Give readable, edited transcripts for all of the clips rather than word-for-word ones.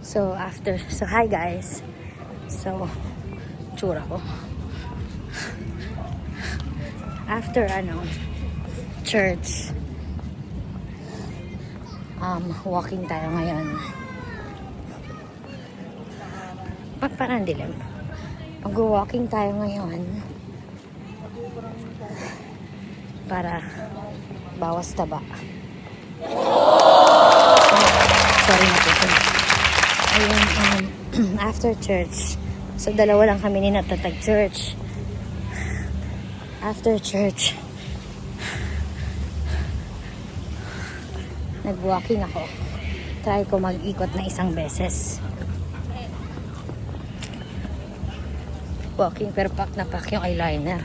So hi guys. So tsura ko. After church, walking tayo ngayon. Parang dilim. Mag-walking tayo ngayon para bawas taba. Sorry na po. Ayun, after church. So, dalawa lang kami ni Natatag Church. After church, nag-walking ako. Try ko mag-ikot na isang beses. Walking, pero pak na pak yung eyeliner.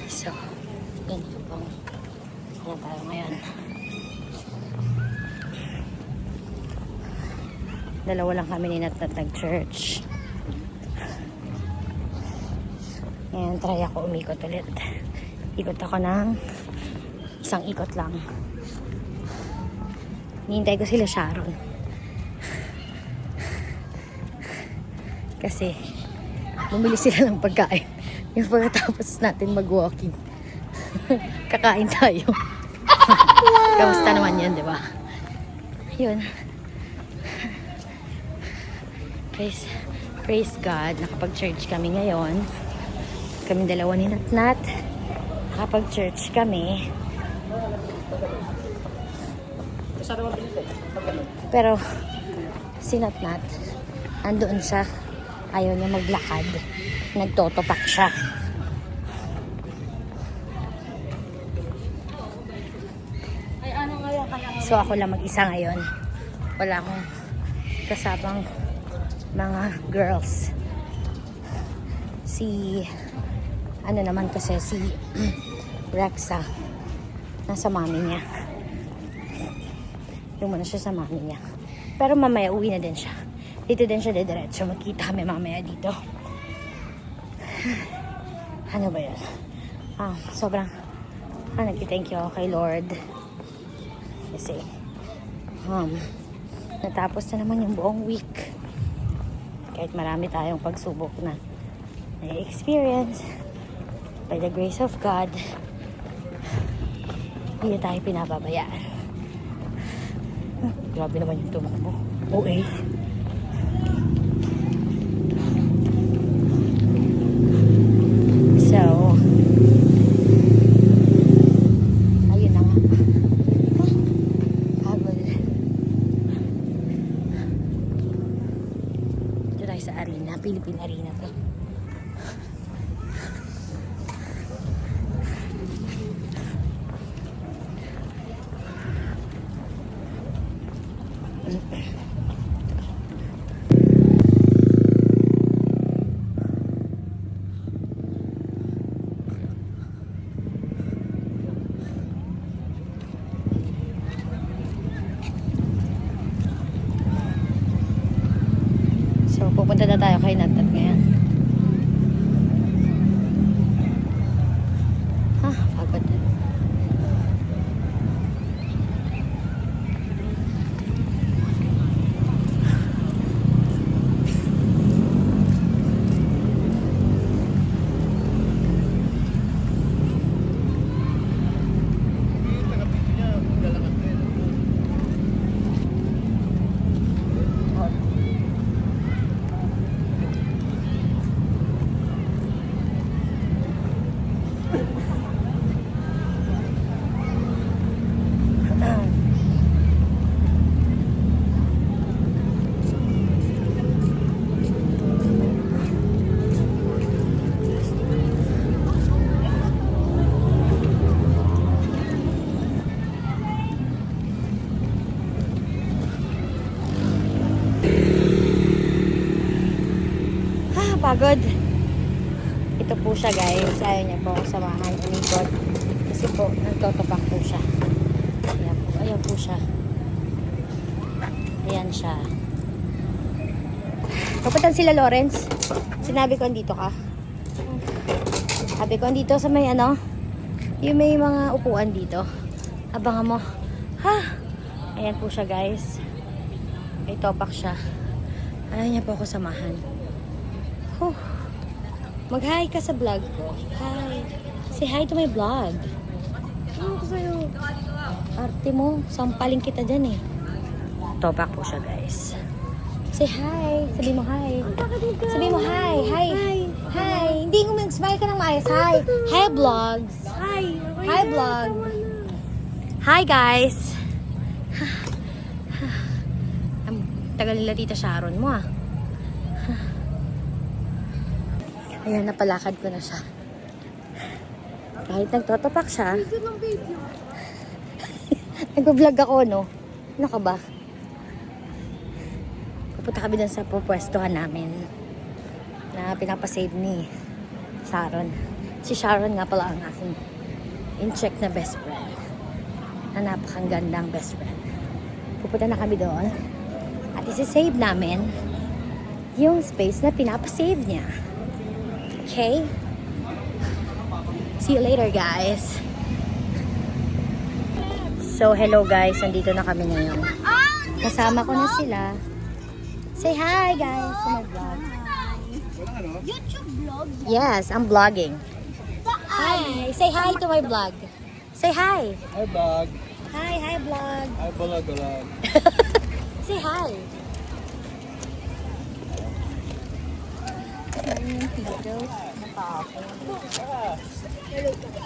So, ganito pong tayo ngayon. Dalawa lang kami ni Natatag Church. Ngayon, try ako umikot ulit. Ikot ako ng isang ikot lang. Hinihintay ko sila Sharon. Kasi, bumili sila ng pagkain. Yung pagkatapos natin mag-walking. Kakain tayo. Kamusta naman yan, di ba? Yun. Praise God. Nakapag-church kami ngayon. Kaming dalawa ni Natnat. Nakapag-church kami. Pero, si Natnat, andoon siya. Ayaw niya maglakad. Nagtotopak siya. So, ako lang mag-isa ngayon. Wala akong kasabang mga girls. Si Rexa nasa mami niya. Yung muna siya sa mami niya. Pero mamaya uwi na din siya. Dito din siya diretso. Magkita kami mamaya dito. Ano ba yan? Sobrang nagki-thank you ako kay Lord. Kasi natapos na naman yung buong week. Kahit marami tayong pagsubok na na-experience, by the grace of God, hindi tayo pinababayaan. Grabe naman yung tumakbo. OA. So, ayun na nga. Pagod. Ito tayo sa arena. Philippine Arena to. So, pupunta na tayo kay Natat ngayon. Pagod. Pagod. Ito po siya guys. Ayaw niya po akong samahan. Umikot. Kasi po, nagtotopak po siya. Ayan po. Ayan po siya. Ayan siya. Kapuntan sila Lawrence. Sinabi ko andito ka. Sabi ko andito sa may yung may mga upuan dito. Abangan mo. Ayan po siya guys. May topak siya. Ayaw niya po ako samahan. Mag-hi ka sa vlog ko. Hi. Say hi to my vlog. Ano ko sa'yo? Arte mo. Sampaling kita dyan eh. Topak po siya guys. Say hi. Sabi mo hi. Sabi mo hi. Hi. Hi. Hindi ko mag-smile ka ng maayos. Hi. Hi vlogs. Hi. Hi vlog. Hi guys. Ang tagal nila Tita Sharon mo ah. Ayan, napalakad ko na siya. Kahit nagtotopak siya. Nag-vlog ako, no? Ano ka ba? Pupunta kami dun sa pupwestuhan namin na pinapasave ni Sharon. Si Sharon nga pala ang aking in-check na best friend. Na napakang gandang best friend. Pupunta na kami doon. At isi-save namin yung space na pinapasave niya. Okay? See you later, guys. So, hello guys. Nandito na kami ngayon. Kasama ko na sila. Say hi, guys, to my vlog. YouTube vlog? Yes, I'm vlogging. Hi. Say hi to my vlog. Say hi. Hi, vlog. Hi, vlog. Hi, vlog. Say hi.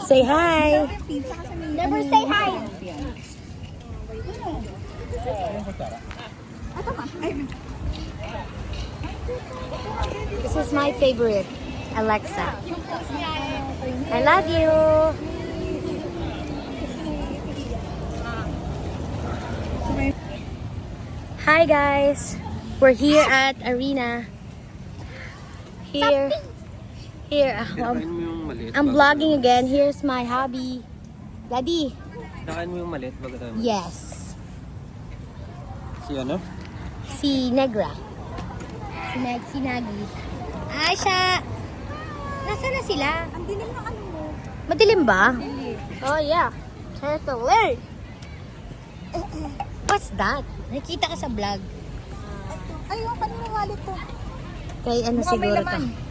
Say hi. Never say hi. This is my favorite, Alexa. I love you. Hi guys. We're here at Arena. Here. Kinakain mo yung maliit. I'm vlogging again. Here's my hobby. Daddy. Kinakain mo yung maliit bago tayo. Yes. Si ano? Si Negra. Si Nagi. Asha! Nasaan na sila? Ang dilim ng ano mo. Madilim ba? Oh yeah. Turtle. What's that? Nakita ka sa vlog. Ay, yung kanina wallet ko. Kay ano Mukhang may siguro to? laman.